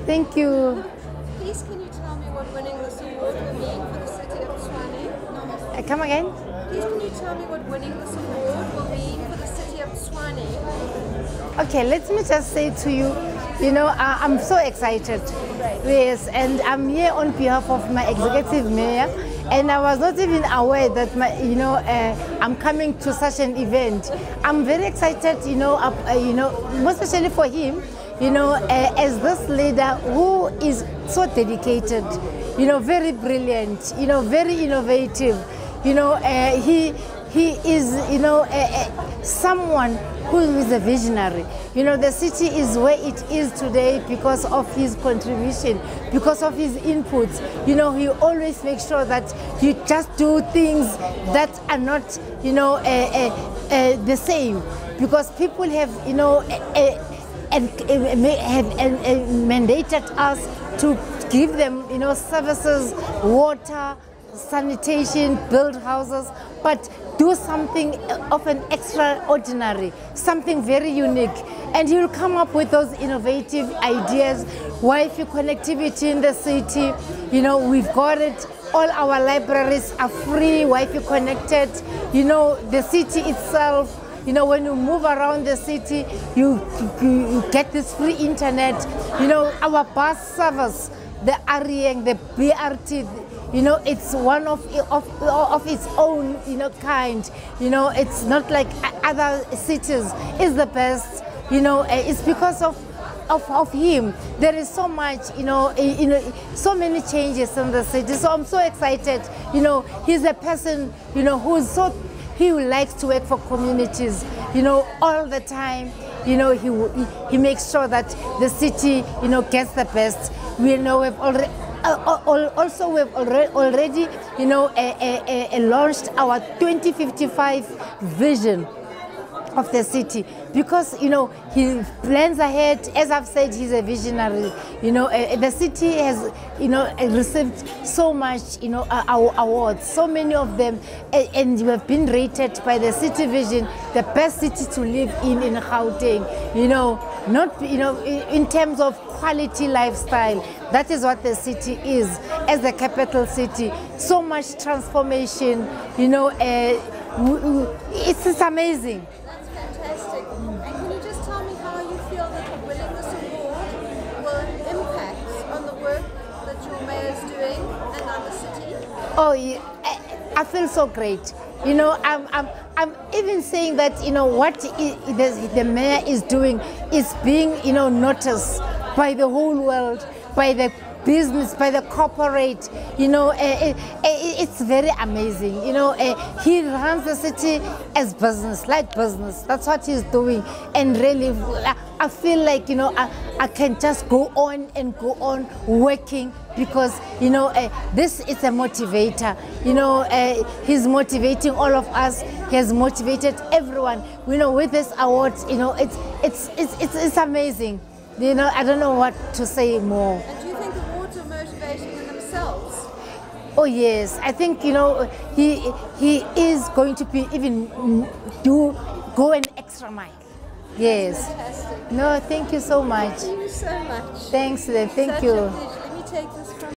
Thank you. Please, can you tell me what winning this award will mean for the city of Tshwane? Come again? Please, can you tell me what winning this award will mean for the city of Tshwane? Okay, let me just say to you, I'm so excited. Yes, and I'm here on behalf of my executive mayor, and I was not even aware that I'm coming to such an event. I'm very excited, most especially for him, as this leader who is so dedicated, very brilliant, very innovative. He is someone who is a visionary. The city is where it is today because of his contribution, because of his inputs. He always makes sure that you just do things that are not, the same, because people have, mandated us to give them, services, water, sanitation, build houses, but do something of an extraordinary, something very unique. And he will come up with those innovative ideas. Wi-Fi connectivity in the city, we've got it. All our libraries are free, Wi-Fi connected. The city itself, when you move around the city, you get this free internet. Our bus service, the Arieng, the BRT, it's one of its own, kind. It's not like other cities. It's the best. It's because of him. There is so much, so many changes in the city. So I'm so excited. He's a person, he likes to work for communities, all the time. He makes sure that the city, gets the best. We've already. We've already, launched our 2055 vision of the city, because he plans ahead. As I've said, he's a visionary. The city has received so much awards, so many of them, and we have been rated by the City Vision the best city to live in Gauteng. Not in terms of quality lifestyle. That is what the city is as a capital city. So much transformation. It's amazing. Fantastic. And can you just tell me how you feel that winning this award will impact on the work that your mayor is doing and on the city? Oh, yeah, I feel so great. I'm even saying that what the mayor is doing is being noticed by the whole world, by the business, by the corporate. It's very amazing. He runs the city as business, like business. That's what he's doing. And really, I feel like I can just go on and go on working, because this is a motivator. He's motivating all of us. He has motivated everyone. With this award, it's amazing. I don't know what to say more. And do you think awards are motivating in themselves? Oh yes, I think he is going to be even go an extra mile. Yes. Fantastic. No, thank you so much. Thank you so much. Thanks, thank Such you. a pleasure. Let me take this from